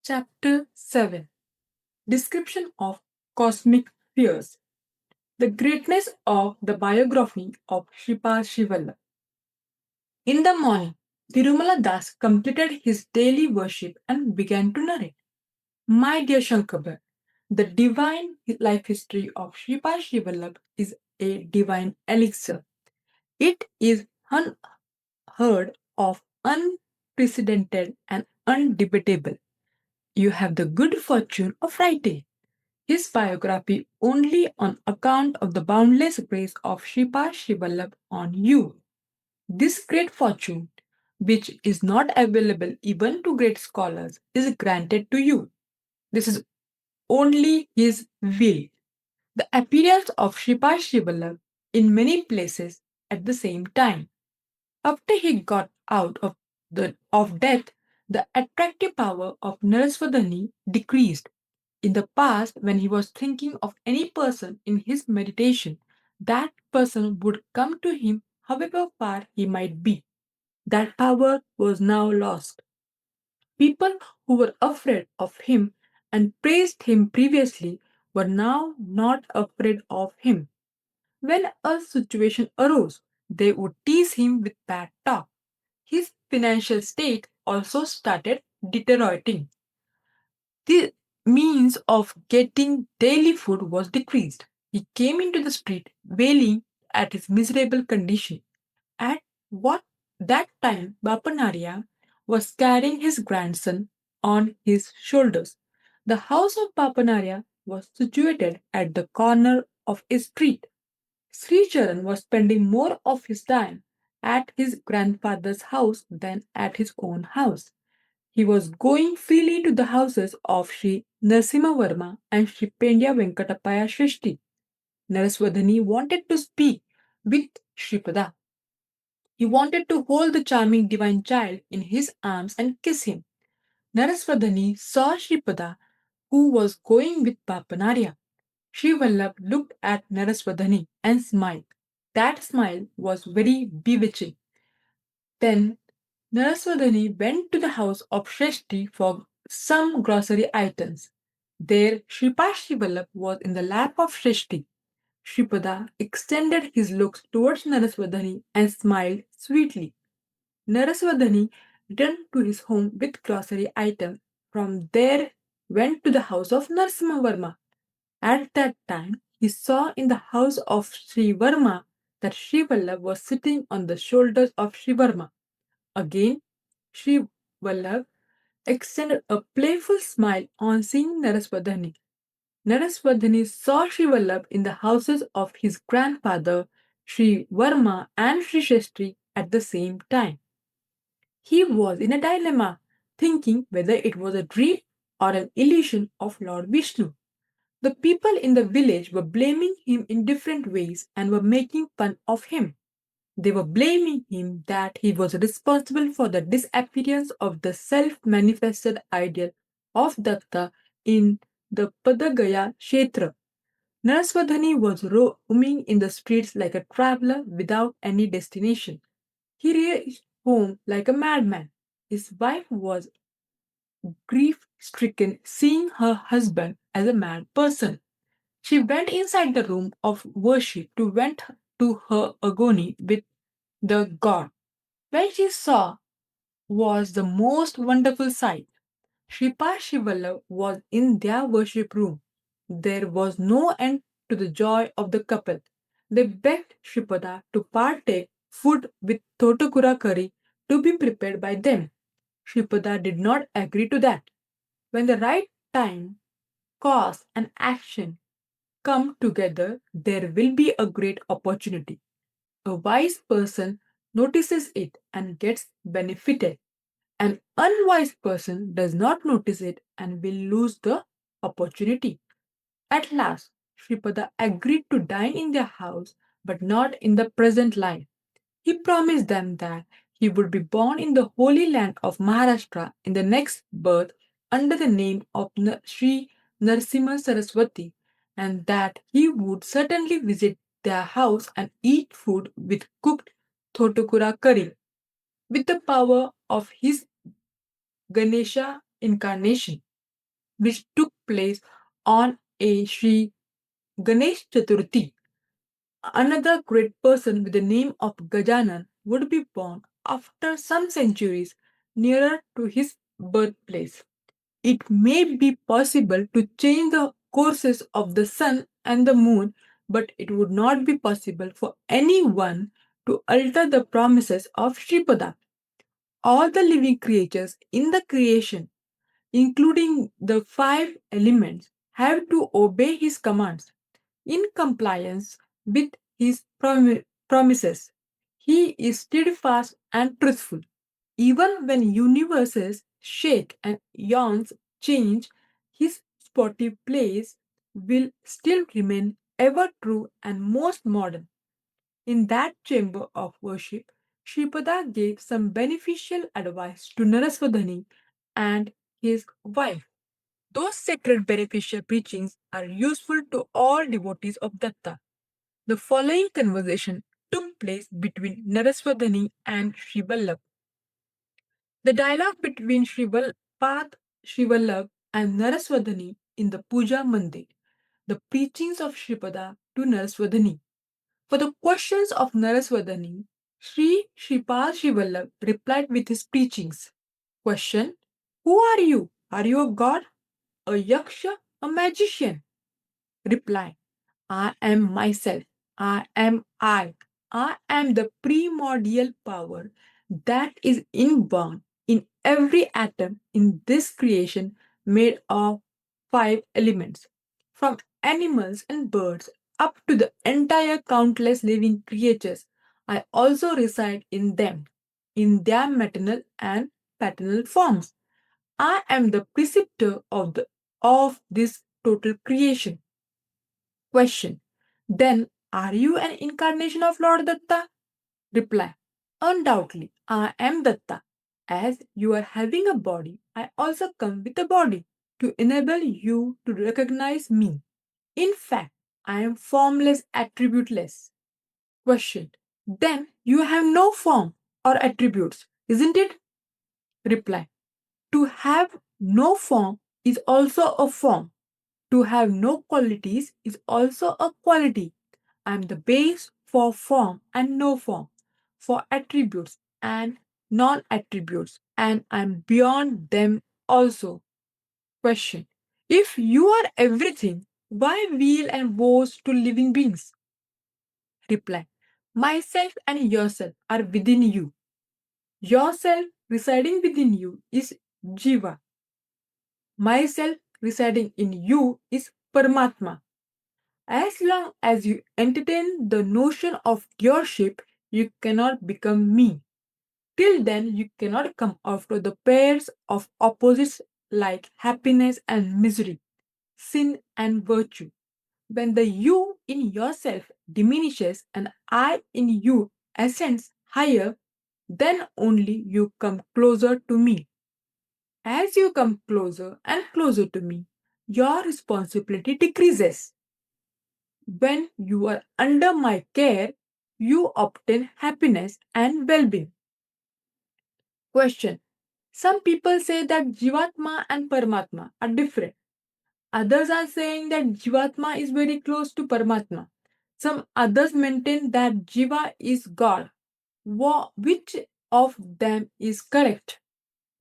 Chapter 7. Description of Cosmic Spheres. The greatness of the biography of Sripada Srivallabha. In the morning, Tirumala Das completed his daily worship and began to narrate. My dear Shankar Bhatt, the divine life history of Sripada Srivallabha is a divine elixir. It is unheard of, unprecedented, and undebatable. You have the good fortune of writing his biography only on account of the boundless grace of Sripada Srivallabha on you. This great fortune, which is not available even to great scholars, is granted to you. This is only his will. The appearance of Sripada Srivallabha in many places at the same time. After he got out of death, the attractive power of Naraswadhani decreased. In the past, when he was thinking of any person in his meditation, that person would come to him however far he might be. That power was now lost. People who were afraid of him and praised him previously were now not afraid of him. When a situation arose, they would tease him with bad talk. His financial state also started deteriorating. The means of getting daily food was decreased. He came into the street wailing at his miserable condition. At what that time Bapanaria was carrying his grandson on his shoulders. The house of Bapanaria was situated at the corner of a street. Sri Charan was spending more of his time at his grandfather's house than at his own house. He was going freely to the houses of Sri Narasimha Verma and Sri Pendya Venkatapaya Shrishti. Naraswadhani wanted to speak with Sripada. He wanted to hold the charming divine child in his arms and kiss him. Naraswadhani saw Sripada, who was going with Papanarya. Sri Vallabh looked at Naraswadhani and smiled. That smile was very bewitching. Then Naraswadhani went to the house of Shrishti for some grocery items. There, Sripada Vallabh was in the lap of Shrishti. Shripada extended his looks towards Naraswadhani and smiled sweetly. Naraswadhani returned to his home with grocery items. From there, went to the house of Narasimha. At that time, he saw in the house of Sri Varma that Sri Vallabh was sitting on the shoulders of Sri Varma. Again, Sri Vallabh extended a playful smile on seeing Naraswadhani. Naraswadhani saw Sri Vallabh in the houses of his grandfather, Sri Varma and Sri Shastri at the same time. He was in a dilemma, thinking whether it was a dream or an illusion of Lord Vishnu. The people in the village were blaming him in different ways and were making fun of him. They were blaming him that he was responsible for the disappearance of the self manifested ideal of Datta in the Padagaya Kshetra. Naraswadhani was roaming in the streets like a traveler without any destination. He reached home like a madman. His wife was grief stricken, seeing her husband as a mad person. She went inside the room of worship to vent to her agony with the god. When she saw was the most wonderful sight. Sripada Srivallabha was in their worship room. There was no end to the joy of the couple. They begged Sripada to partake food with Thotakura curry to be prepared by them. Sripada did not agree to that. When the right time, cause, and action come together, there will be a great opportunity. A wise person notices it and gets benefited. An unwise person does not notice it and will lose the opportunity. At last, Sripada agreed to dine in their house, but not in the present life. He promised them that he would be born in the holy land of Maharashtra in the next birth under the name of Sri Narsimha Saraswati, and that he would certainly visit their house and eat food with cooked thotukura curry. With the power of his Ganesha incarnation, which took place on a Sri Ganesh Chaturthi. Another great person with the name of Gajanan would be born after some centuries nearer to his birthplace. It may be possible to change the courses of the sun and the moon, but it would not be possible for anyone to alter the promises of Sripada. All the living creatures in the creation, including the five elements, have to obey his commands in compliance with his promises. He is steadfast and truthful. Even when universes shake and eons change, his spotty place will still remain ever true and most modern. In that chamber of worship, Sripada gave some beneficial advice to Naraswadhani and his wife. Those sacred beneficial preachings are useful to all devotees of Datta. The following conversation took place between Naraswadhani and Sri Vallabh. The dialogue between Sripada Srivallabha and Naraswadhani in the Puja Mandir. The preachings of Sripada to Naraswadhani. For the questions of Naraswadhani, Sripad Srivallabha replied with his preachings. Question: Who are you? Are you a god? A yaksha? A magician? Reply: I am myself. I am I. I am the primordial power that is inborn in every atom in this creation made of five elements. From animals and birds up to the entire countless living creatures, I also reside in them, in their maternal and paternal forms. I am the preceptor of this total creation. Question: Then are you an incarnation of Lord Datta? Reply: Undoubtedly, I am Datta. As you are having a body, I also come with a body to enable you to recognize me. In fact, I am formless, attributeless. Question: Then you have no form or attributes, isn't it? Reply: To have no form is also a form. To have no qualities is also a quality. I am the base for form and no form, for attributes and non attributes, and I am beyond them also. Question: If you are everything, why weal and woes to living beings? Reply: Myself and yourself are within you. Yourself residing within you is Jiva. Myself residing in you is Paramatma. As long as you entertain the notion of yourship, you cannot become me. Till then, you cannot come after the pairs of opposites like happiness and misery, sin and virtue. When the you in yourself diminishes and I in you ascends higher, then only you come closer to me. As you come closer and closer to me, your responsibility decreases. When you are under my care, you obtain happiness and well being. Question: Some people say that Jivatma and Paramatma are different. Others are saying that Jivatma is very close to Paramatma. Some others maintain that Jiva is God. Which of them is correct?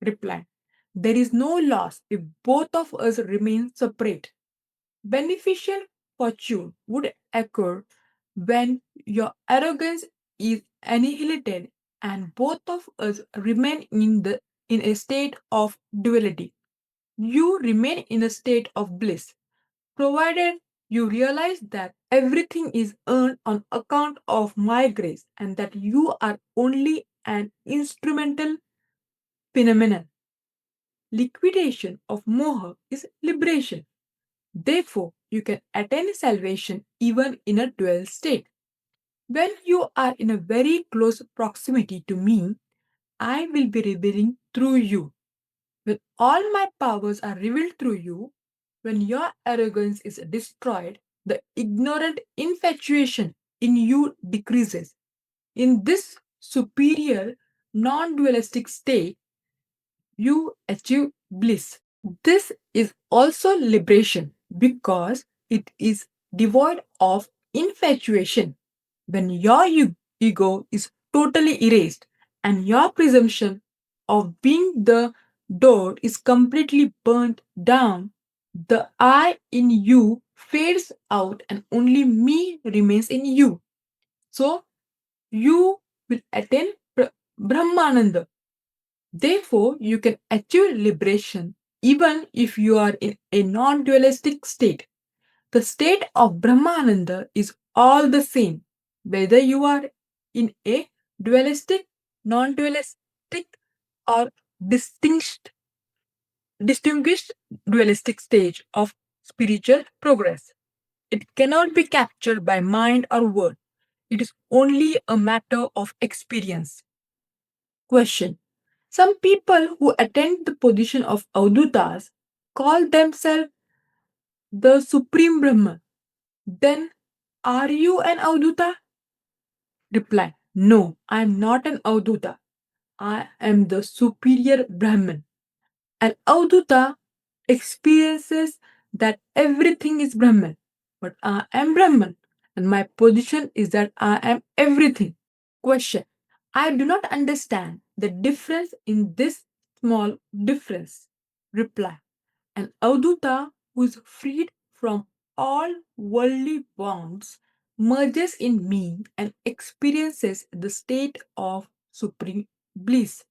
Reply: There is no loss if both of us remain separate. Beneficial fortune would occur when your arrogance is annihilated and both of us remain in a state of duality. You remain in a state of bliss, provided you realize that everything is earned on account of my grace and that you are only an instrumental phenomenon. Liquidation of moha is liberation. Therefore, you can attain salvation even in a dual state. When you are in a very close proximity to me, I will be revealing through you. When all my powers are revealed through you, when your arrogance is destroyed, the ignorant infatuation in you decreases. In this superior, non dualistic state, you achieve bliss. This is also liberation because it is devoid of infatuation. When your ego is totally erased and your presumption of being the door is completely burnt down, the I in you fades out and only me remains in you. So you will attain Brahmananda. Therefore, you can achieve liberation even if you are in a non dualistic state. The state of Brahmananda is all the same, whether you are in a dualistic, non dualistic, or distinguished, distinguished dualistic stage of spiritual progress. It cannot be captured by mind or word. It is only a matter of experience. Question. Some people who attain the position of Avdutas call themselves the Supreme Brahman. Then, are you an Avduta? Reply. No, I am not an Avduta. I am the superior Brahman. An Avduta experiences that everything is Brahman. But I am Brahman, and my position is that I am everything. Question. I do not understand the difference in this small difference. Reply. An Avduta who is freed from all worldly bonds merges in me and experiences the state of supreme bliss.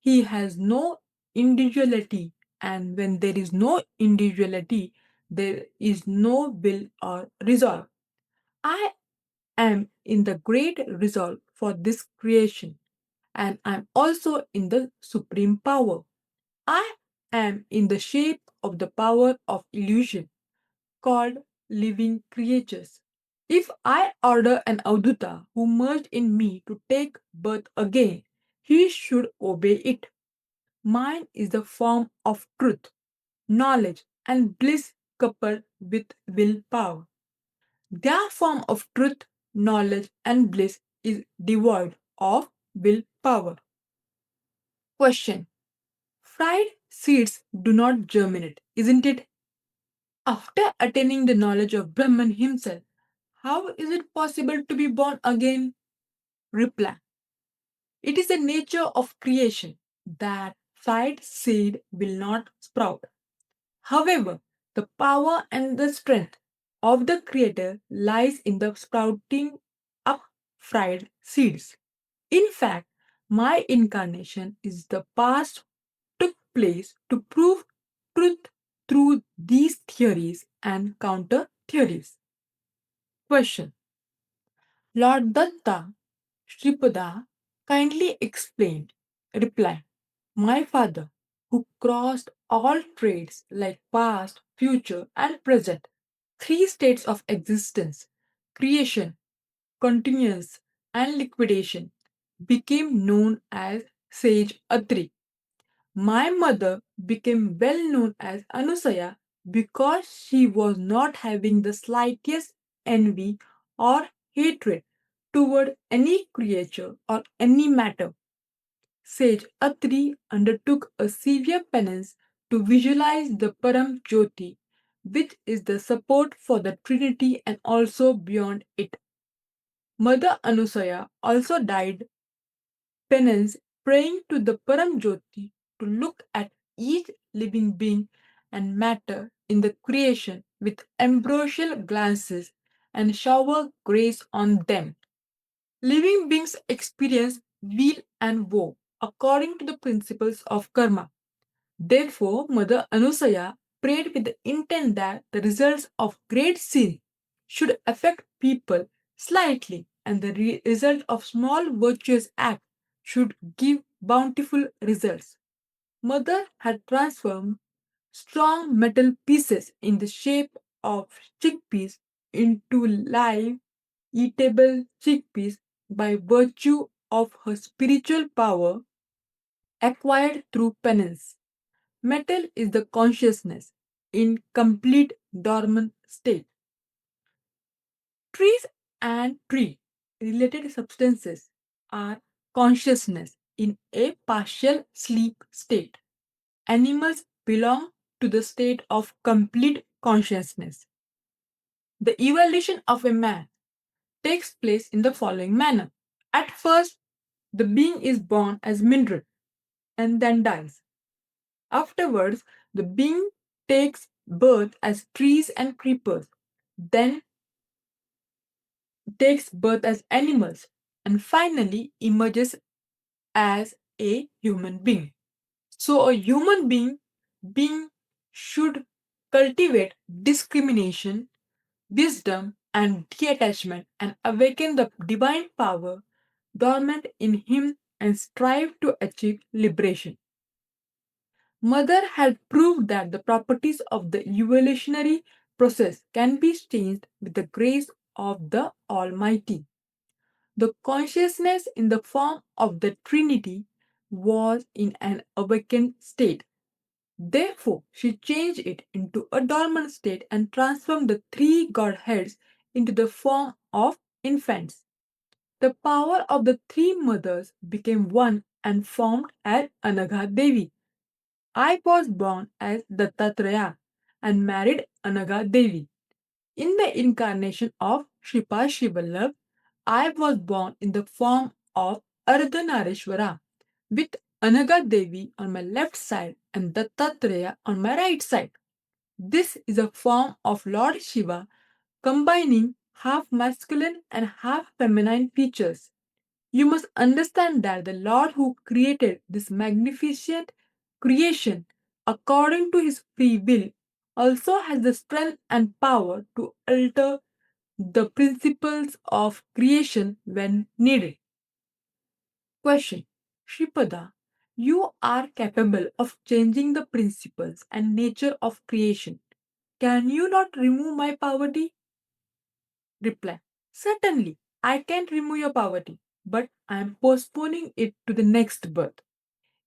He has no individuality, and when there is no individuality, there is no will or resolve. I am in the great resolve for this creation, and I am also in the supreme power. I am in the shape of the power of illusion called living creatures. If I order an Avduta who merged in me to take birth again, he should obey it. Mine is the form of truth, knowledge, and bliss coupled with willpower. Their form of truth, knowledge, and bliss is devoid of willpower. Question. Fried seeds do not germinate, isn't it? After attaining the knowledge of Brahman himself, how is it possible to be born again? Reply. It is the nature of creation that fried seed will not sprout. However, the power and the strength of the Creator lies in the sprouting up fried seeds. In fact, my incarnation is the past took place to prove truth through these theories and counter theories. Question. Lord Datta Sripada kindly explained. Reply. My father, who crossed all trades like past, future, and present, three states of existence creation, continuance, and liquidation, became known as Sage Atri. My mother became well known as Anusaya because she was not having the slightest envy or hatred toward any creature or any matter. Sage Atri undertook a severe penance to visualize the Param Jyoti, which is the support for the Trinity and also beyond it. Mother Anusaya also died penance praying to the Param Jyoti to look at each living being and matter in the creation with ambrosial glances and shower grace on them. Living beings experience weal and woe according to the principles of karma. Therefore, Mother Anusaya prayed with the intent that the results of great sin should affect people slightly and the result of small virtuous act should give bountiful results. Mother had transformed strong metal pieces in the shape of chickpeas into live eatable chickpeas by virtue of her spiritual power acquired through penance. Metal is the consciousness in complete dormant state. Trees and tree related substances are consciousness in a partial sleep state. Animals belong to the state of complete consciousness. The evolution of a man takes place in the following manner. At first, the being is born as mineral and then dies. Afterwards, the being takes birth as trees and creepers, then takes birth as animals, and finally emerges as a human being. So, a human being should cultivate discrimination, wisdom, and detachment and awaken the divine power dormant in him and strive to achieve liberation. Mother had proved that the properties of the evolutionary process can be changed with the grace of the Almighty. The consciousness in the form of the Trinity was in an awakened state. Therefore, she changed it into a dormant state and transformed the three Godheads into the form of infants. The power of the three mothers became one and formed as Anagha Devi. I was born as Dattatreya and married Anagha Devi. In the incarnation of Sripada Srivallabha, I was born in the form of Ardhanarishwara with Anagha Devi on my left side and Dattatreya on my right side. This is a form of Lord Shiva combining half masculine and half feminine features. You must understand that the Lord who created this magnificent creation according to his free will also has the strength and power to alter the principles of creation when needed. Question. Shripada, you are capable of changing the principles and nature of creation. Can you not remove my poverty? Reply. Certainly, I can remove your poverty, but I am postponing it to the next birth.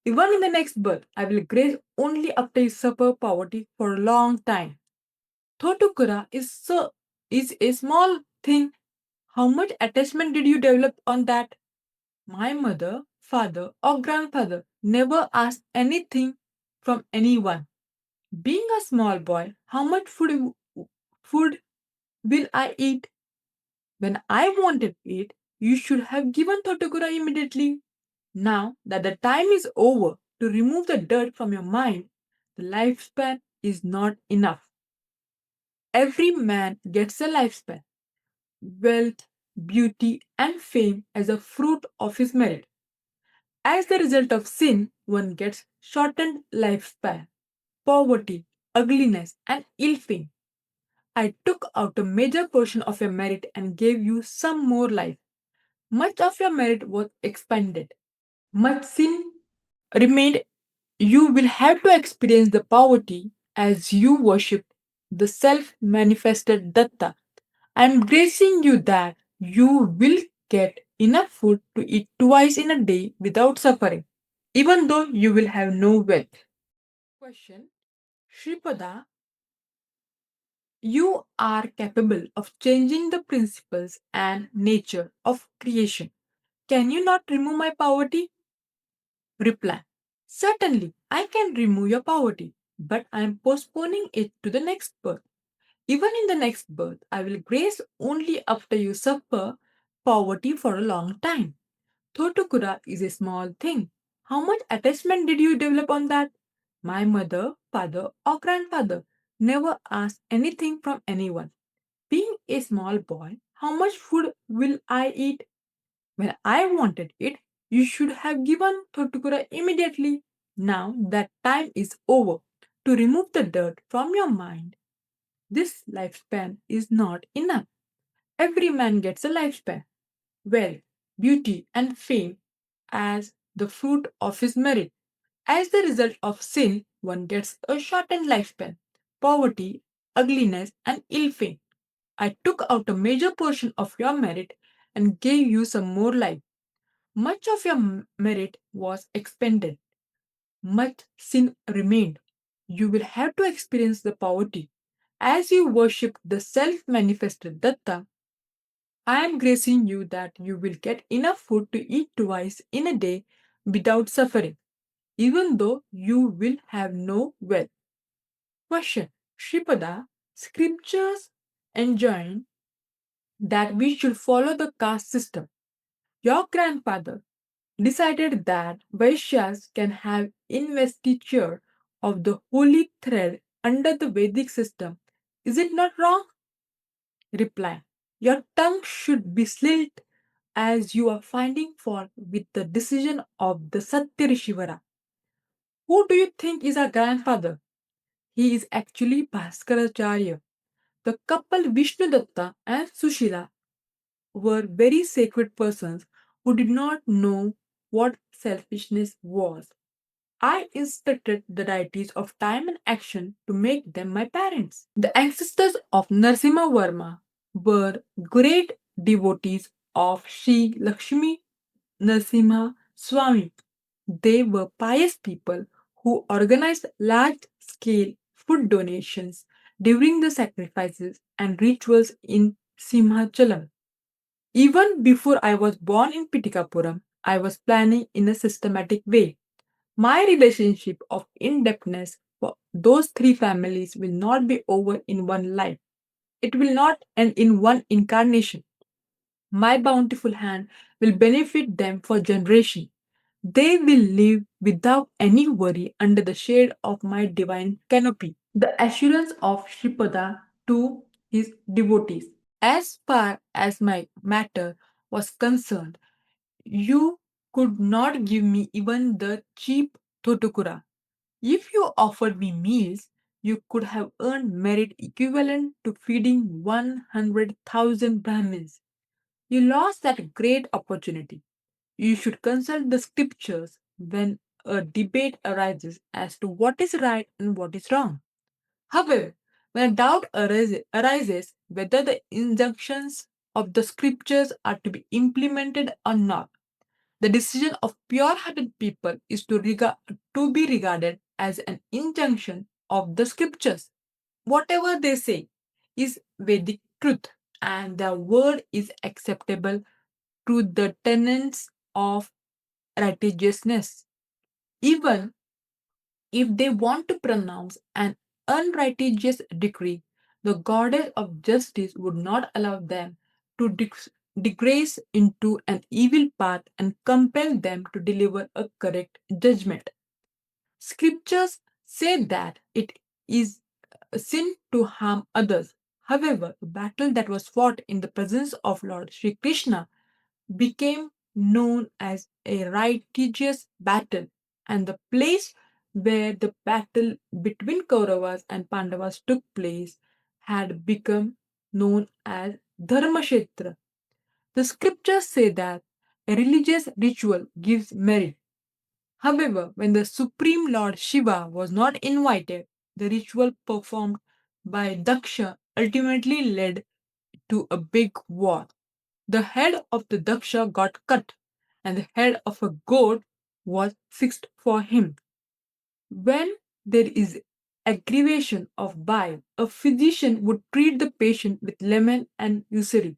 Even in the next birth, I will grace only after you suffer poverty for a long time. Thotukura is a small thing. How much attachment did you develop on that? My mother, father, or grandfather never asked anything from anyone. Being a small boy, how much food will I eat? When I wanted it, you should have given Thotukura immediately. Now that the time is over to remove the dirt from your mind, the lifespan is not enough. Every man gets a lifespan, wealth, beauty, and fame as a fruit of his merit. As the result of sin, one gets shortened lifespan, poverty, ugliness, and ill fame. I took out a major portion of your merit and gave you some more life. Much of your merit was expended. Much sin remained. You will have to experience the poverty as you worship the self manifested Datta. I am gracing you that you will get enough food to eat twice in a day without suffering, even though you will have no wealth. Question. Shripada, you are capable of changing the principles and nature of creation. Can you not remove my poverty? Reply. Certainly, I can remove your poverty, but I am postponing it to the next birth. Even in the next birth, I will grace only after you suffer poverty for a long time. Thotukura is a small thing. How much attachment did you develop on that? My mother, father, or grandfather never asked anything from anyone. Being a small boy, how much food will I eat? When I wanted it, you should have given Thotukura immediately. Now that time is over. To remove the dirt from your mind, this lifespan is not enough. Every man gets a lifespan, wealth, beauty, and fame as the fruit of his merit. As the result of sin, one gets a shortened lifespan, poverty, ugliness, and ill fame. I took out a major portion of your merit and gave you some more life. Much of your merit was expended, much sin remained. You will have to experience the poverty. As you worship the self manifested Datta, I am gracing you that you will get enough food to eat twice in a day without suffering. even though you will have no wealth. Question: Shripada, scriptures enjoin that we should follow the caste system. Your grandfather decided that Vaishyas can have investiture of the holy thread under the Vedic system. Is it not wrong? Reply: your tongue should be slit as you are finding fault with the decision of the Satya Rishivara. Who do you think is our grandfather? He is actually Bhaskaracharya. The couple Vishnudatta and Sushila were very sacred persons who did not know what selfishness was. I instructed the deities of time and action to make them my parents. The ancestors of Narasimha Varma were great devotees of Sri Lakshmi Narasimha Swami. They were pious people who organized large scale food donations during the sacrifices and rituals in Simhachalam. Even before I was born in Pitikapuram, I was planning in a systematic way. My relationship of indebtedness for those three families will not be over in one life. It will not end in one incarnation. My bountiful hand will benefit them for generations. They will live without any worry under the shade of my divine canopy. The assurance of Shripada to his devotees. As far as my matter was concerned, you could not give me even the cheap Totukura. If you offered me meals, you could have earned merit equivalent to feeding 100,000 Brahmins. You lost that great opportunity. You should consult the scriptures when a debate arises as to what is right and what is wrong. However, when a doubt arises whether the injunctions of the scriptures are to be implemented or not, the decision of pure hearted people is to be regarded as an injunction of the scriptures. Whatever they say is Vedic truth, and their word is acceptable to the tenets of righteousness. Even if they want to pronounce an unrighteous decree, the goddess of justice would not allow them to disgrace into an evil path and compel them to deliver a correct judgment. Scriptures say that it is a sin to harm others. However, a battle that was fought in the presence of Lord Sri Krishna became known as a righteous battle, and the place where the battle between Kauravas and Pandavas took place had become known as Dharmashetra. The scriptures say that a religious ritual gives merit. However, when the Supreme Lord Shiva was not invited, the ritual performed by Daksha ultimately led to a big war. The head of the Daksha got cut, and the head of a goat was fixed for him. When there is aggravation of bile, a physician would treat the patient with lemon and usury.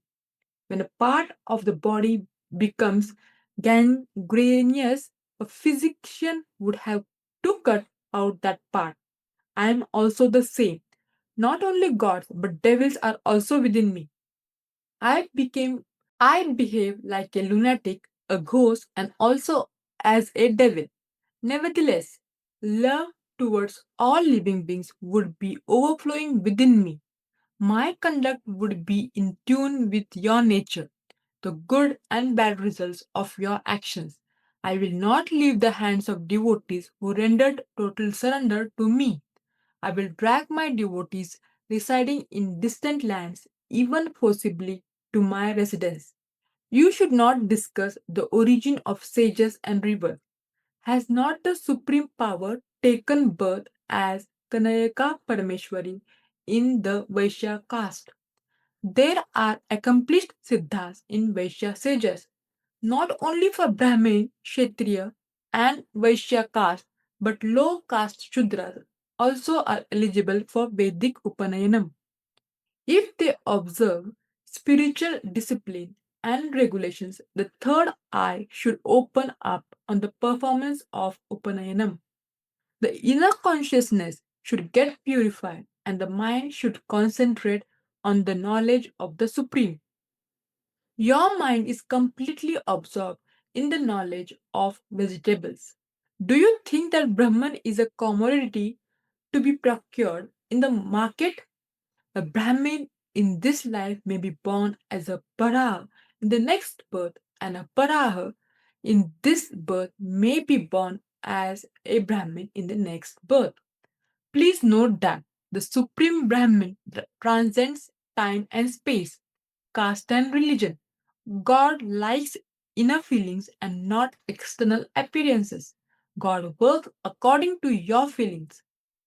When a part of the body becomes gangrenous, a physician would have to cut out that part. I am also the same. Not only gods, but devils are also within me. I became I behave like a lunatic, a ghost, and also as a devil. Nevertheless, love towards all living beings would be overflowing within me. My conduct would be in tune with your nature, the good and bad results of your actions. I will not leave the hands of devotees who rendered total surrender to me. I will drag my devotees residing in distant lands, even forcibly, to my residence. You should not discuss the origin of sages and rivers. Has not the supreme power taken birth as Kanayaka Parameshwari in the Vaishya caste? There are accomplished siddhas in Vaishya sages, not only for Brahmin, Kshatriya, and Vaishya caste, but low caste Shudras also are eligible for Vedic Upanayanam. If they observe spiritual discipline and regulations, the third eye should open up on the performance of Upanayanam. The inner consciousness should get purified and the mind should concentrate on the knowledge of the Supreme. Your mind is completely absorbed in the knowledge of vegetables. Do you think that Brahman is a commodity to be procured in the market? A Brahmin in this life may be born as a Paraha in the next birth, and a Paraha in this birth may be born as a Brahmin in the next birth. Please note that the Supreme Brahmin transcends time and space, caste and religion. God likes inner feelings and not external appearances. God works according to your feelings.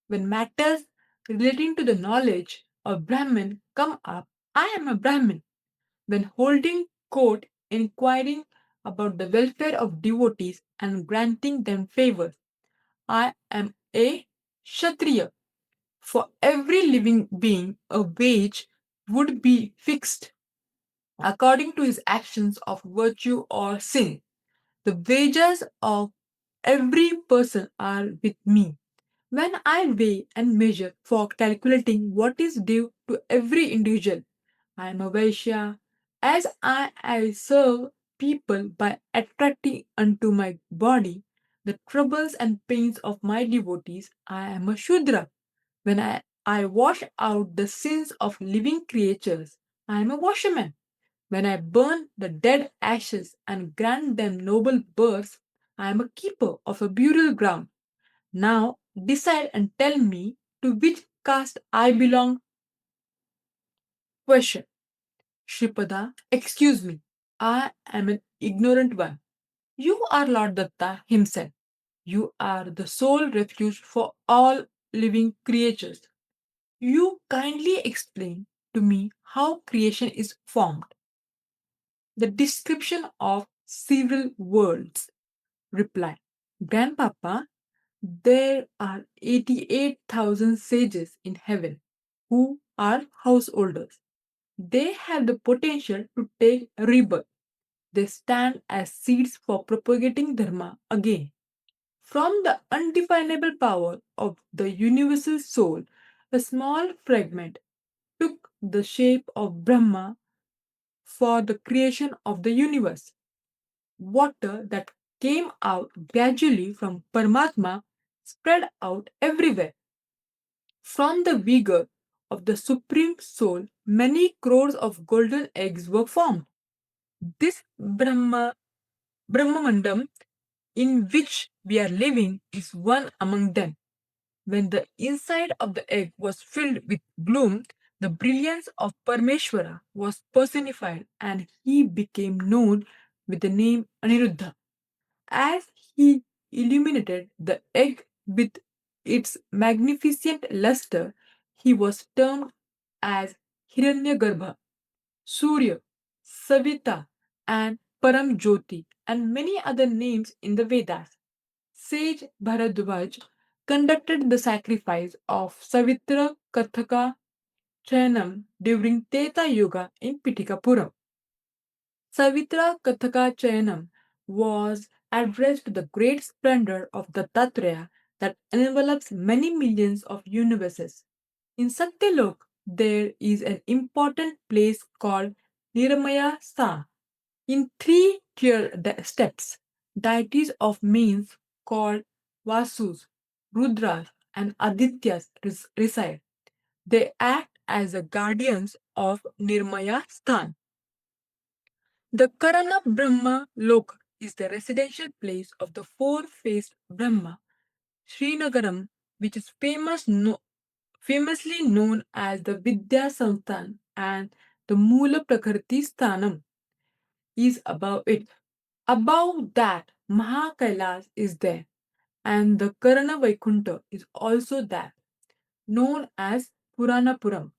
When matters relating to the knowledge of Brahman come up, I am a Brahmin. When holding court, inquiring about the welfare of devotees and granting them favors, I am a Kshatriya. For every living being, a wage would be fixed according to his actions of virtue or sin. The wages of every person are with me. When I weigh and measure for calculating what is due to every individual, I am a Vaishya. As I serve people by attracting unto my body the troubles and pains of my devotees, I am a Shudra. When I wash out the sins of living creatures, I am a washerman. When I burn the dead ashes and grant them noble births, I am a keeper of a burial ground. Now decide and tell me to which caste I belong. Question. Shripada, excuse me. I am an ignorant one. You are Lord Datta himself. You are the sole refuge for all living creatures. You kindly explain to me how creation is formed. The description of several worlds. Reply. Grandpapa, there are 88,000 sages in heaven who are householders. They have the potential to take rebirth. They stand as seeds for propagating Dharma again. From the undefinable power of the universal soul, a small fragment took the shape of Brahma for the creation of the universe. Water that came out gradually from Paramatma spread out everywhere. From the vigor of the Supreme Soul, many crores of golden eggs were formed. This Brahmamandam in which we are living is one among them. When the inside of the egg was filled with bloom, the brilliance of Parmeshwara was personified and he became known with the name Aniruddha. As he illuminated the egg with its magnificent luster, he was termed as Hiranyagarbha, Surya, Savita, and Param Jyoti, and many other names in the Vedas. Sage Bharadwaj conducted the sacrifice of Savitra Kathaka Chayanam during Teta Yuga in Pitikapuram. Savitra Kathaka Chayanam was addressed to the great splendor of the Tattva that envelops many millions of universes. In Satyalok, there is an important place called Niramaya Sa. In three steps, deities of mains called Vasus, Rudras, and Adityas reside. They act as the guardians of Nirmaya Sthan. The Karana Brahma Lok is the residential place of the four-faced Brahma, Srinagaram, which is famously known as the Vidya Samsthan, and the Mula Prakriti Sthanam is above it. Above that, Mahakailas is there, and the Karana Vaikunta is also there, known as Puranapuram.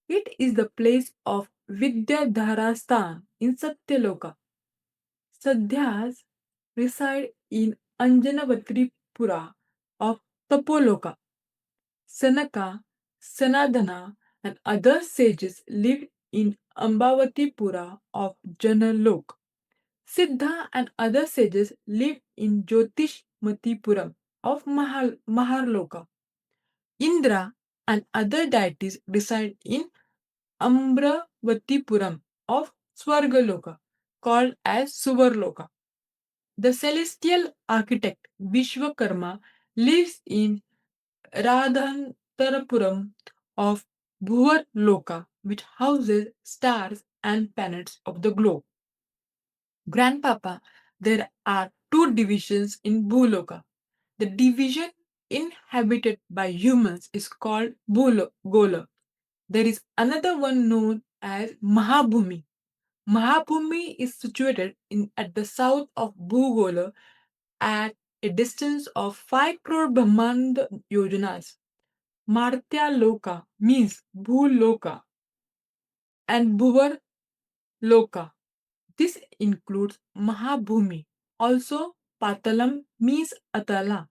It is the place of Vidyadharasthan in Satyaloka. Sadhyas reside in Anjanavatri of Tapoloka. Sanaka, Sanadana, and other sages lived in Ambavati of Janalok. Siddha and other sages lived in Jyotish Matipuram of Maharloka. Indra and other deities reside in Ambravatipuram of Swargaloka, called as Suvarloka. The celestial architect Vishwakarma lives in Radhantarapuram of Bhuvarloka, which houses stars and planets of the globe. Grandpapa, there are two divisions in Bhuloka. The division inhabited by humans is called Gola. There is another one known as Mahabhumi. Mahabhumi is situated at the south of Bhugola at a distance of 5 crore Brahmanda yojanas. Martya Loka means Bhuloka and Bhuvar Loka. This includes Mahabhumi. Also, Patalam means Atala,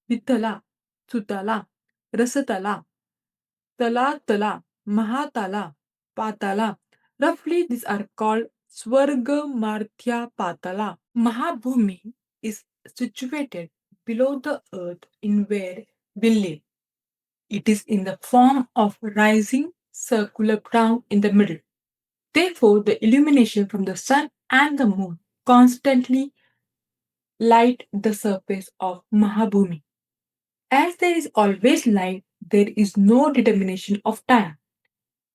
Vitala, Sutala, Rasatala, Talatala, Mahatala, Patala. Roughly, these are called Swarga Martya Patala. Mahabhumi is situated below the earth in where we live. It is in the form of rising circular ground in the middle. Therefore, the illumination from the sun and the moon constantly light the surface of Mahabhumi. As there is always light, there is no determination of time.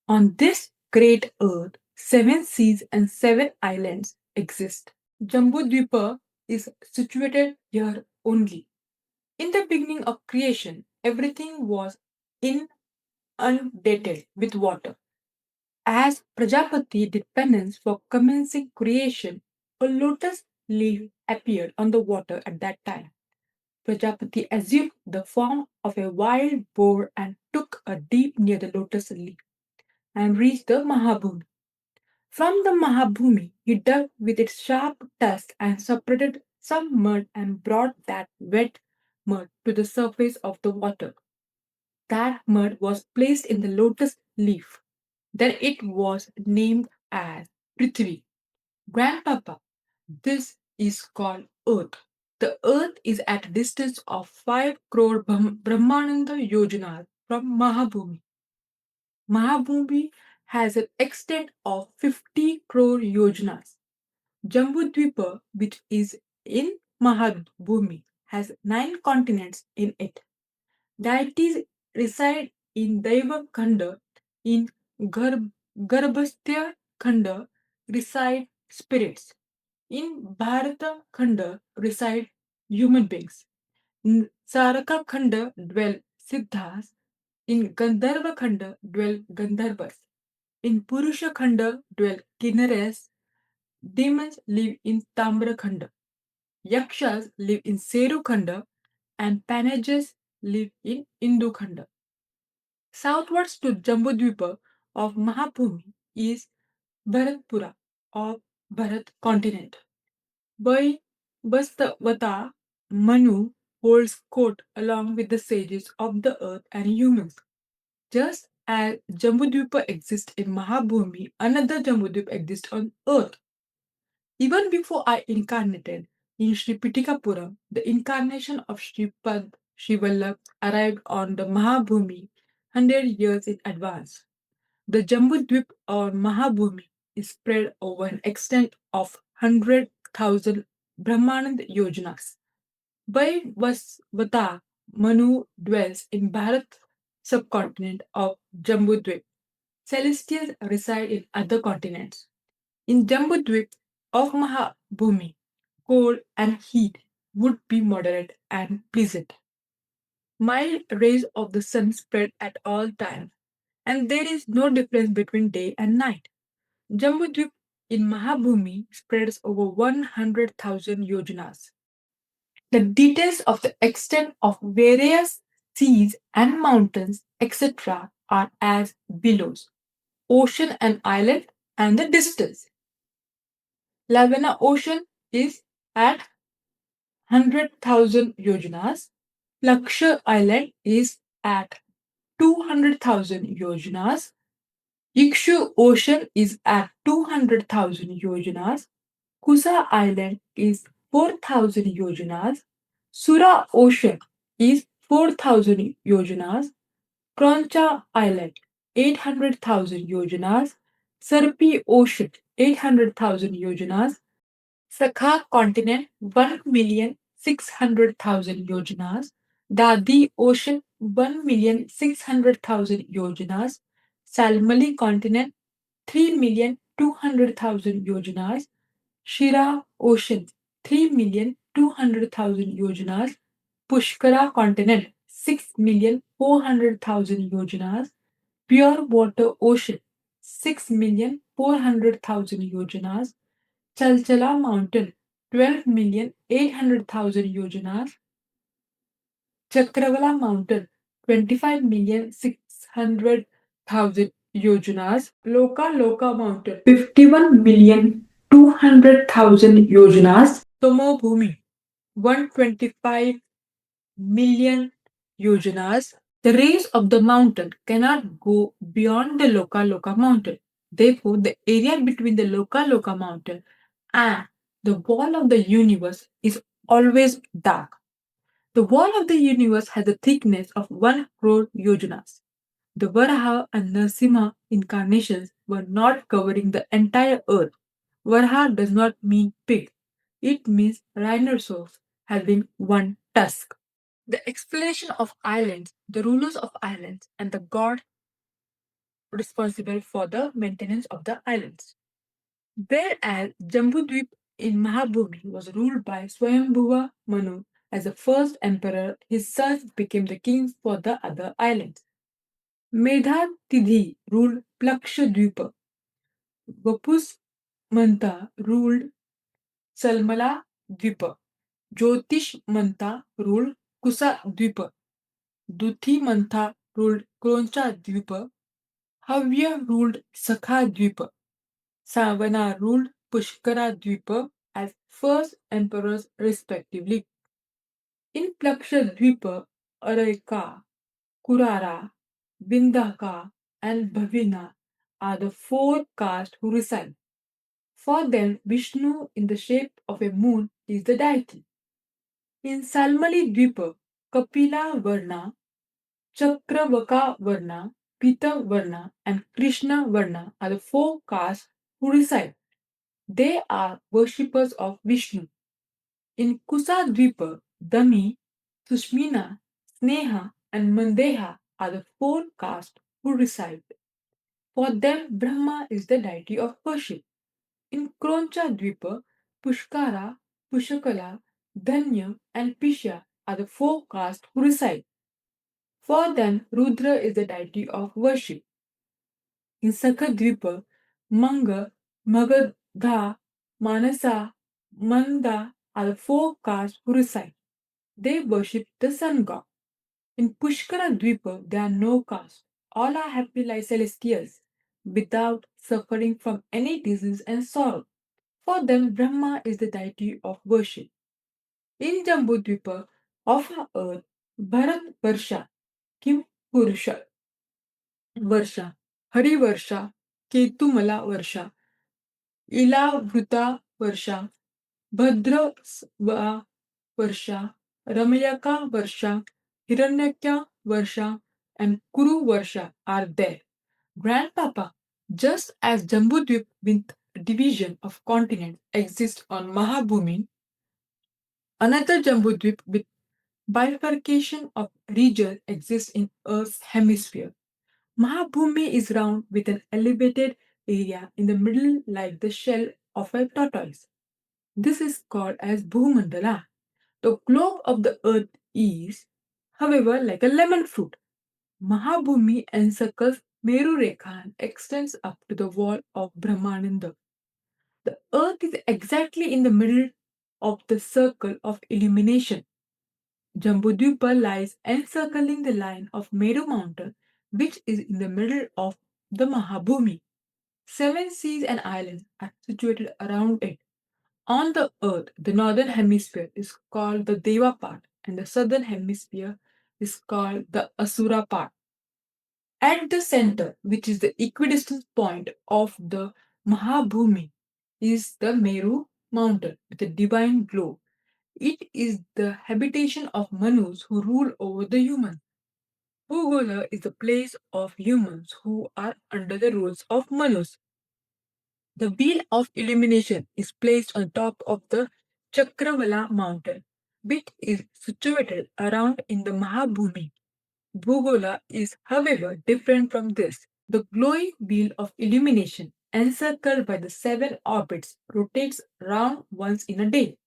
On this great earth, 7 seas and 7 islands exist. Jambudvipa is situated here only. In the beginning of creation, everything was inundated with water. As Prajapati did penance for commencing creation, a lotus leaf appeared on the water at that time. Prajapati assumed the form of a wild boar and took a dip near the lotus leaf and reached the Mahabhumi. From the Mahabhumi, he dug with its sharp tusk and separated some mud and brought that wet mud to the surface of the water. That mud was placed in the lotus leaf. Then it was named as Prithvi. Grandpapa, this is called Earth. The Earth is at a distance of 5 crore Brahmananda yojanas from Mahabhumi. Mahabhumi has an extent of 50 crore yojanas. Jambudvipa, which is in Mahabhumi, has 9 continents in it. Deities reside in Daiva Khanda. In Garbhastya Khanda reside spirits. In Bharata Khanda reside human beings. In Saraka Khanda dwell Siddhas. In Gandharva Khanda dwell Gandharvas. In Purusha Khanda dwell Kinnaras. Demons live in Tamra Khanda. Yakshas live in Seru Khanda and Panajas live in Indu Khanda. Southwards to Jambudvipa of Mahabhumi is Bharatpura of Bharat continent. By Vastavata, Manu holds court along with the sages of the earth and humans. Just as Jambudvipa exists in Mahabhumi, another Jambudvipa exists on earth. Even before I incarnated in Sri Pitikapuram, the incarnation of Sripad Srivallabha arrived on the Mahabhumi 100 years in advance. The Jambudvip or Mahabhumi is spread over an extent of 100,000 Brahmanand yojanas. By Vasvata, Manu dwells in Bharat subcontinent of Jambudvip. Celestials reside in other continents. In Jambudvip of Mahabhumi, cold and heat would be moderate and pleasant. Mild rays of the sun spread at all times, and there is no difference between day and night. Jambudvip in Mahabhumi spreads over 100,000 yojanas. The details of the extent of various seas and mountains, etc., are as below: ocean and island, and the distance. Lavana Ocean is at 100,000 yojanas. Lakshya Island is at 200,000 yojanas. Ikshu Ocean is at 200,000 yojanas. Kusa Island is 4,000 yojanas. Sura Ocean is 4,000 yojanas. Kroncha Island 800,000 yojanas. Sarpi Ocean 800,000 yojanas. Sakha continent 1,600,000 yojanas, Dadi ocean 1,600,000 yojanas, Salmali continent 3,200,000 yojanas, Shira ocean 3,200,000 yojanas, Pushkara continent 6,400,000 yojanas, Pure water ocean 6,400,000 yojanas, Chalchala mountain 12,800,000 yojanas, Chakravala mountain 25,600,000 yojanas, Loka Loka mountain 51,200,000 yojanas, Tomo Bhumi 125 million yojanas. The rays of the mountain cannot go beyond the Loka Loka mountain. Therefore, the area between the Loka Loka mountain and the wall of the universe is always dark. The wall of the universe has a thickness of 1 crore yojanas. The Varaha and Narsimha incarnations were not covering the entire earth. Varaha does not mean pig, it means rhinoceros having one tusk. The explanation of islands, the rulers of islands, and the god responsible for the maintenance of the islands. Whereas Jambudvip in Mahabhumi was ruled by Swayambhuva Manu as the first emperor, his sons became the kings for the other islands. Medhatidhi ruled Plakshadvipa. Vapus Manta ruled Salmala Dvipa. Jyotish Manta ruled Kusa Dvipa. Duthi Mantha ruled Kroncha Dvipa. Havya ruled Sakha Dvipa. Savana ruled Pushkara Dvipa as first emperors respectively. In Plaksha Dvipa, Araika, Kurara, Bindaka, and Bhavina are the 4 castes who reside. For them, Vishnu in the shape of a moon is the deity. In Salmali Dvipa, Kapila Varna, Chakravaka Varna, Pita Varna, and Krishna Varna are the 4 castes who reside. They are worshippers of Vishnu. In Kusadvipa, Dami, Sushmina, Sneha, and Mandeha are the 4 castes who reside. For them, Brahma is the deity of worship. In Kroncha Dvipa, Pushkara, Pushakala, Dhanya, and Pisha are the 4 castes who reside. For them, Rudra is the deity of worship. In Sakadvipa, Manga, Magadha, Manasa, Manda are the 4 castes who reside. They worship the sun god. In Pushkara Dvipa, there are no castes. All are happy like celestials, without suffering from any disease and sorrow. For them, Brahma is the deity of worship. In Jambudvipa of our earth, Bharat Varsha, Kim Purusha Varsha, Hari Varsha, Ketumala Varsha, Ilavruta Varsha, Bhadrasva Varsha, Ramayaka Varsha, Hiranyaka Varsha, and Kuru Varsha are there. Grandpapa, just as Jambudvip with division of continents exists on Mahabhumi, another Jambudvip with bifurcation of regions exists in Earth's hemisphere. Mahabhumi is round with an elevated area in the middle like the shell of a tortoise. This is called as Bhumandala. The globe of the earth is, however, like a lemon fruit. Mahabhumi encircles Meru Rekha and extends up to the wall of Brahmananda. The earth is exactly in the middle of the circle of illumination. Jambudvipa lies encircling the line of Meru mountain, which is in the middle of the Mahabhumi. 7 seas and islands are situated around it. On the earth, the northern hemisphere is called the Deva part, and the southern hemisphere is called the Asura part. At the center, which is the equidistant point of the Mahabhumi, is the Meru mountain with a divine glow. It is the habitation of Manus who rule over the humans. Bhugola is the place of humans who are under the rules of Manus. The wheel of illumination is placed on top of the Chakravala mountain, which is situated around in the Mahabhumi. Bhugola is, however, different from this. The glowing wheel of illumination, encircled by the seven orbits, rotates round once in a day.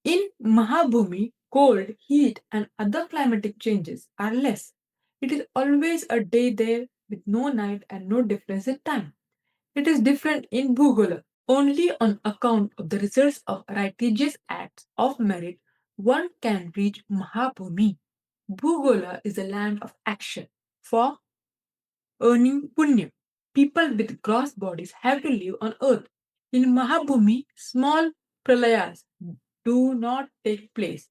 In Mahabhumi, cold, heat, and other climatic changes are less. It is always a day there with no night and no difference in time. It is different in Bhugola. Only on account of the results of righteous acts of merit one can reach Mahabhumi. Bhugola is a land of action for earning punya. People with gross bodies have to live on earth. In Mahabhumi, small pralayas do not take place.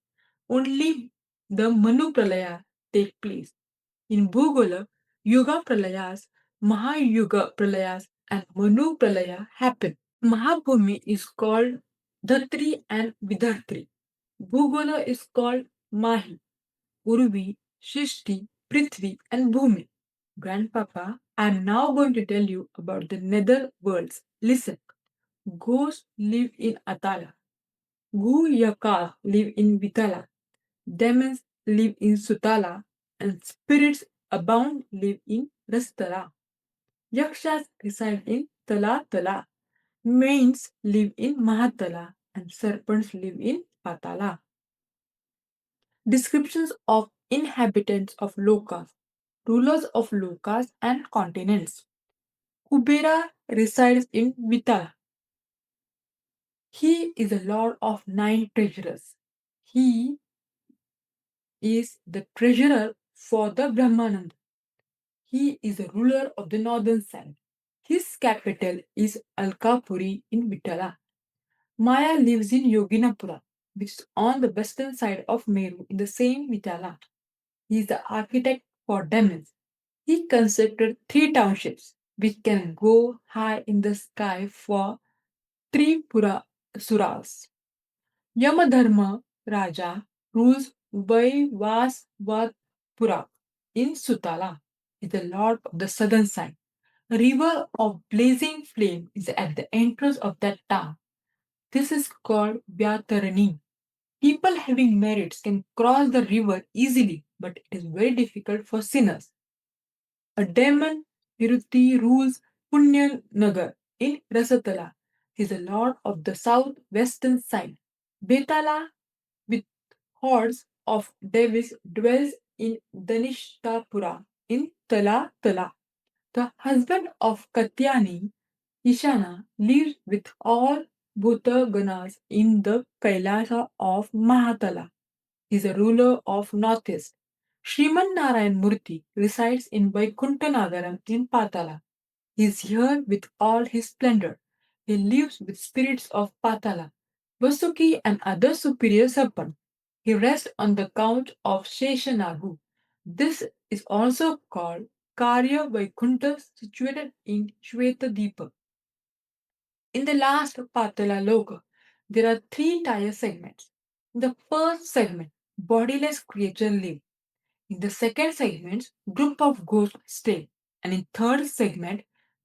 Only the Manu pralaya take place. In Bhugola, Yuga pralayas, Mahayuga pralayas, and Manu pralaya happen. Mahabhumi is called Dhatri and Vidhartri. Bhugola is called Mahi, Urvi, Shishti, Prithvi, and Bhumi. Grandpapa, I am now going to tell you about the nether worlds. Listen. Ghosts live in Atala. Guyaka live in Vitala. Demons live in Sutala. And spirits abound live in Rastala. Yakshas reside in Tala Tala. Mains live in Mahatala. And serpents live in Patala. Descriptions of inhabitants of Lokas, rulers of Lokas and continents. Kubera resides in Vitala. He is the lord of nine treasurers. He is the treasurer for the Brahmanand. He is the ruler of the northern side. His capital is Alkapuri in Vitala. Maya lives in Yoginapura, which is on the western side of Meru in the same Vitala. He is the architect for demons. He constructed three townships which can go high in the sky for Tripura Suras. Yamadharma Raja rules Vaivasvatpura in Sutala, is the lord of the southern side. A river of blazing flame is at the entrance of that town. This is called Vyatarani. People having merits can cross the river easily, but it is very difficult for sinners. A demon, Viruti, rules Punya Nagar in Rasatala. He is the lord of the southwestern side. Betala, with hordes of devils, dwells in Danishtapura in Tala Tala. The husband of Katyani, Ishana, lives with all Bhutaganas in the Kailasa of Mahatala. He is a ruler of Northeast. Sriman Narayan Murthy resides in Vaikunthanagaram in Patala. He is here with all his splendor. He lives with spirits of Patala, Vasuki, and other superior serpents. He rests on the couch of Sheshanagu. This is also called Karya Vaikuntha, situated in Shweta. In the last Patala Loka, there are three entire segments. In the first segment, bodiless creatures live. In the second segment, group of ghosts stay. And in third segment,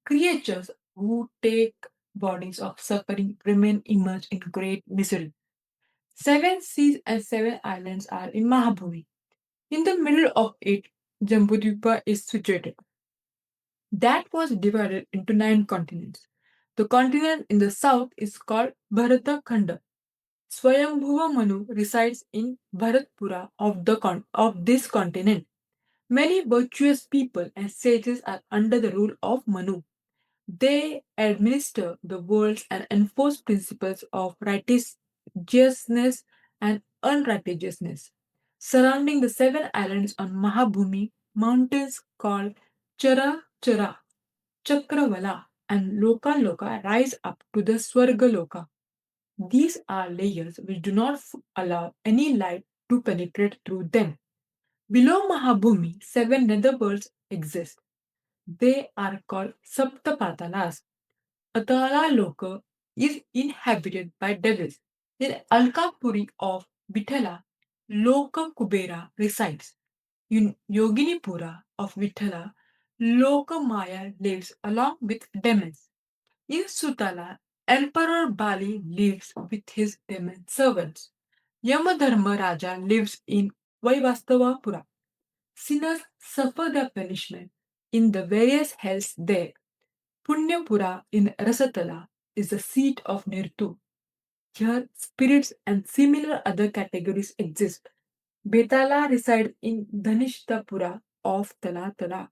creatures who take bodies of suffering remain immersed in great misery. Seven seas and seven islands are in Mahabhumi. In the middle of it, Jambudvipa is situated. That was divided into nine continents. The continent in the south is called Bharata Khanda. Swayambhuva Manu resides in Bharatpura of this continent. Many virtuous people and sages are under the rule of Manu. They administer the worlds and enforce principles of righteousness and unrighteousness. Surrounding the seven islands on Mahabhumi, mountains called Chara Chara, Chakravala, and Loka Loka rise up to the Swarga Loka. These are layers which do not allow any light to penetrate through them. Below Mahabhumi, seven netherworlds exist. They are called Saptapatalas. Atala Loka is inhabited by devils. In Alkapuri of Vithala, Loka Kubera resides. In Yoginipura of Vithala, Loka Maya lives along with demons. In Sutala, Emperor Bali lives with his demon servants. Yamadharma Raja lives in Vaivastavapura. Sinners suffer their punishment in the various hells there. Punyapura in Rasatala is the seat of Nirtu. Here, spirits and similar other categories exist. Betala resides in Dhanishtapura of Talatala.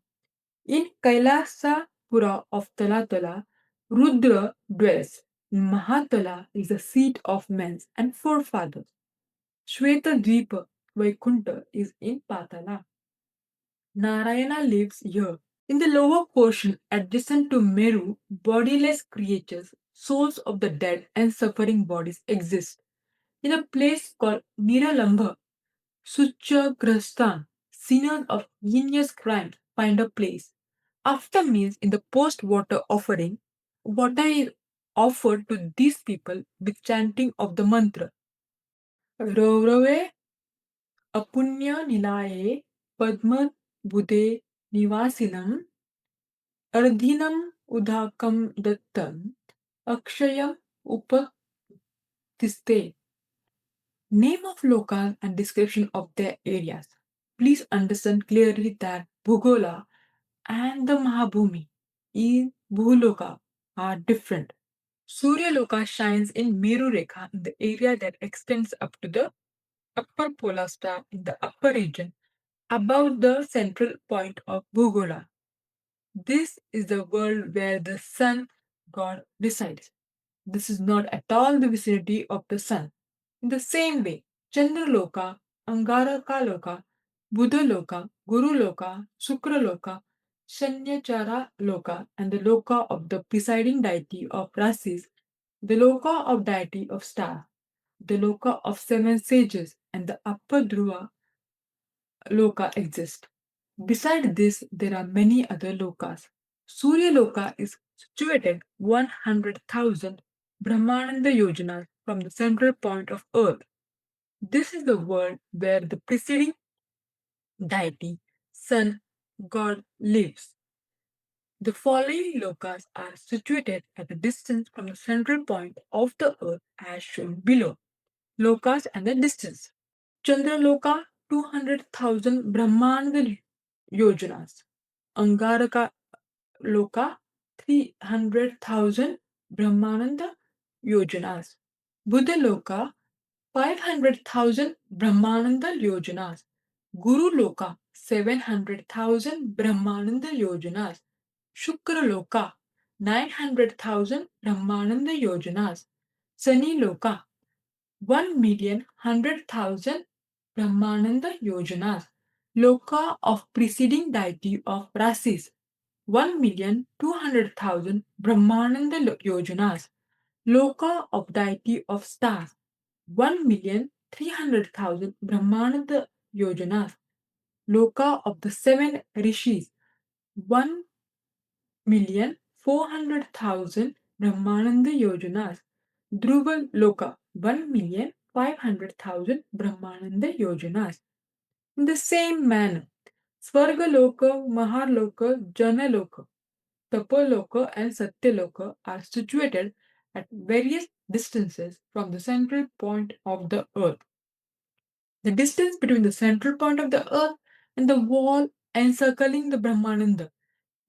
In Kailasapura of Talatala, Rudra dwells. Mahatala is the seat of men and forefathers. Shweta Dvipa Vaikunta is in Patala. Narayana lives here. In the lower portion adjacent to Meru, bodiless creatures, souls of the dead and suffering bodies exist. In a place called Niralambha, Suchagrastan, sinners of heinous crimes find a place. After meals in the post-water offering, water is offered to these people with chanting of the mantra. Raurave Apunya Nilaye Padma Bude Nivasinam Ardhinam Udhakam Dattam Akshayam Upatiste. Name of locale and description of their areas. Please understand clearly that Bhugola and the Mahabhumi in Bhuloka are different. Suryaloka shines in Meru Rekha in the area that extends up to the upper polar star in the upper region above the central point of Bhugola. This is the world where the sun god resides. This is not at all the vicinity of the sun. In the same way, Chandraloka, Angarakaloka, Buddhaloka, Guruloka, Sukraloka, Shanyachara Loka, and the Loka of the presiding deity of rasis, the Loka of deity of stars, the Loka of seven sages, and the upper Dhruva Loka exist. Beside this, there are many other lokas. Surya Loka is situated 100,000 Brahmananda Yojanas from the central point of Earth. This is the world where the preceding deity, sun, god lives. The following lokas are situated at a distance from the central point of the earth as shown below. Lokas and the distance. Chandraloka 200,000 Brahmanda Yojanas. Angaraka Loka 300,000 Brahmananda Yojanas. Buddha Loka 500,000 Brahmananda Yojanas. Guru Loka 700,000 Brahmananda Yojanas. Shukra Loka 900,000 Brahmananda Yojanas. Sani Loka 1,100,000 Brahmananda Yojanas. Loka of preceding deity of rasis 1,200,000 Brahmananda Yojanas. Loka of deity of stars 1,300,000 Brahmananda Yojanas. Loka of the seven rishis 1,400,000 Brahmananda Yojanas. Dhruva Loka 1,500,000 Brahmananda Yojanas. In the same manner, Svargaloka, Maharloka, Janaloka, Tapoloka, and Satyaloka are situated at various distances from the central point of the earth. The distance between the central point of the earth and the wall encircling the Brahmananda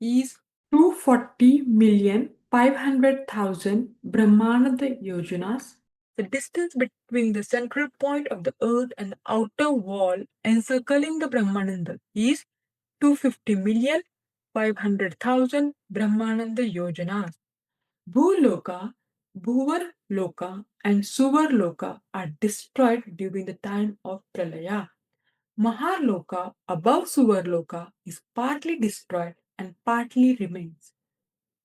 is 240,500,000 Brahmananda Yojanas. The distance between the central point of the earth and the outer wall encircling the Brahmananda is 250,500,000 Brahmananda Yojanas. Bhuloka, Bhuvar Loka, and Suvar Loka are destroyed during the time of Pralaya. Maharloka above Suvarloka is partly destroyed and partly remains.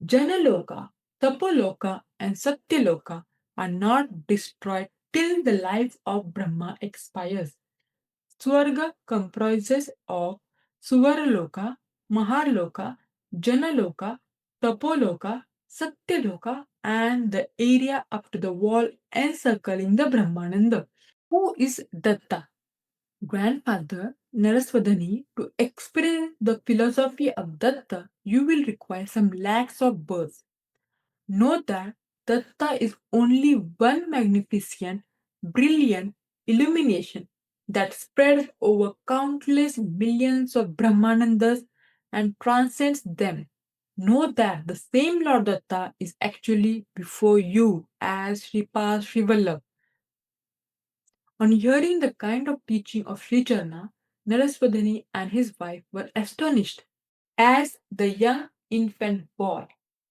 Janaloka, Tapoloka, and Satyaloka are not destroyed till the life of Brahma expires. Swarga comprises of Suvaraloka, Maharloka, Janaloka, Tapoloka, Satyaloka, and the area up to the wall encircling the Brahmananda. Who is Datta? Grandfather Naraswadhani, to experience the philosophy of Datta, you will require some lakhs of births. Know that Datta is only one magnificent, brilliant illumination that spreads over countless millions of Brahmanandas and transcends them. Know that the same Lord Datta is actually before you as Sripada Srivallabha. On hearing the kind of teaching of Sri Charna, Naraswadhani and his wife were astonished. As the young infant boy,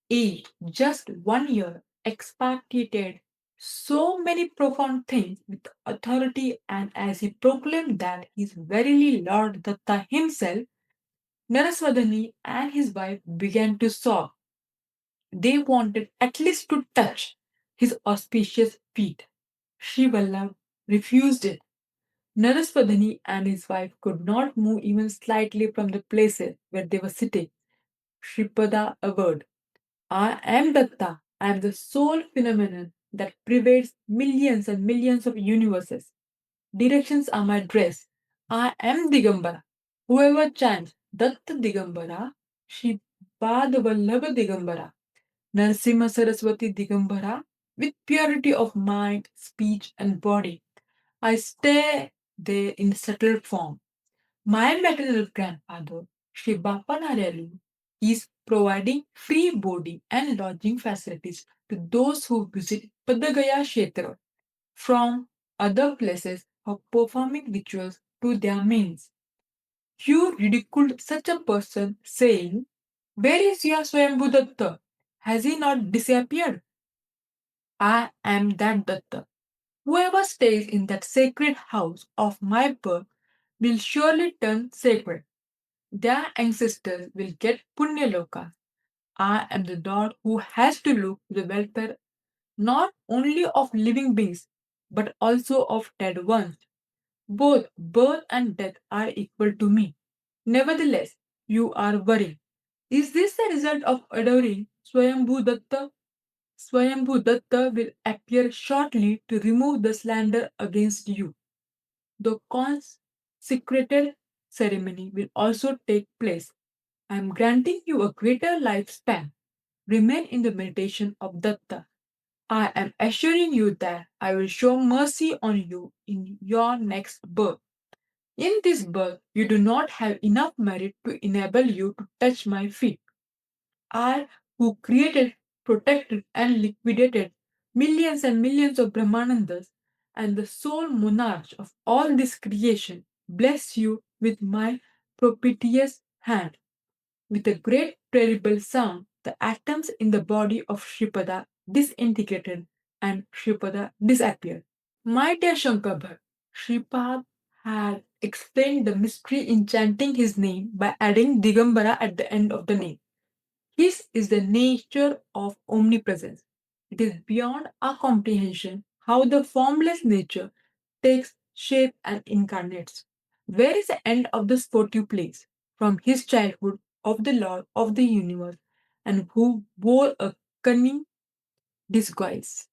aged just 1 year, expatiated so many profound things with authority, and as he proclaimed that he is verily Lord Datta himself, Naraswadhani and his wife began to sob. They wanted at least to touch his auspicious feet. Sri Vallabh refused it. Naraswadhani and his wife could not move even slightly from the places where they were sitting. Sripada averred, I am Datta. I am the sole phenomenon that pervades millions and millions of universes. Directions are my dress. I am Digambara. Whoever chants Datta Digambara, Shripad Vallabha Digambara, Narsimha Saraswati Digambara, with purity of mind, speech, and body, I stay there in settled form. My maternal grandfather, Sri Bapanarelu, is providing free boarding and lodging facilities to those who visit Padagaya Kshetra from other places for performing rituals to their means. You ridiculed such a person, saying, where is your Swayambhu Datta? Has he not disappeared? I am that Datta. Whoever stays in that sacred house of my birth will surely turn sacred. Their ancestors will get Punyaloka. I am the Lord who has to look to the welfare not only of living beings but also of dead ones. Both birth and death are equal to me. Nevertheless, you are worried. Is this the result of adoring Swayambhu Datta? Swayambhu Datta will appear shortly to remove the slander against you. The consecrated ceremony will also take place. I am granting you a greater lifespan. Remain in the meditation of Datta. I am assuring you that I will show mercy on you in your next birth. In this birth, you do not have enough merit to enable you to touch my feet. I, who created, protected, and liquidated millions and millions of Brahmanandas, and the sole monarch of all this creation, bless you with my propitious hand. With a great terrible sound, the atoms in the body of Sripada disintegrated and Sripada disappeared. My dear Shankar Bhatt, Sripad had explained the mystery in chanting his name by adding Digambara at the end of the name. His is the nature of omnipresence. It is beyond our comprehension how the formless nature takes shape and incarnates. Where is the end of the sportive plays? From his childhood of the Lord of the universe, and who wore a cunning disguise.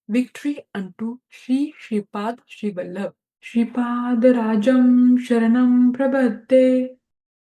Victory unto Sri Sripad Srivallabh. Sripad Rajam Sharanam Prapadye.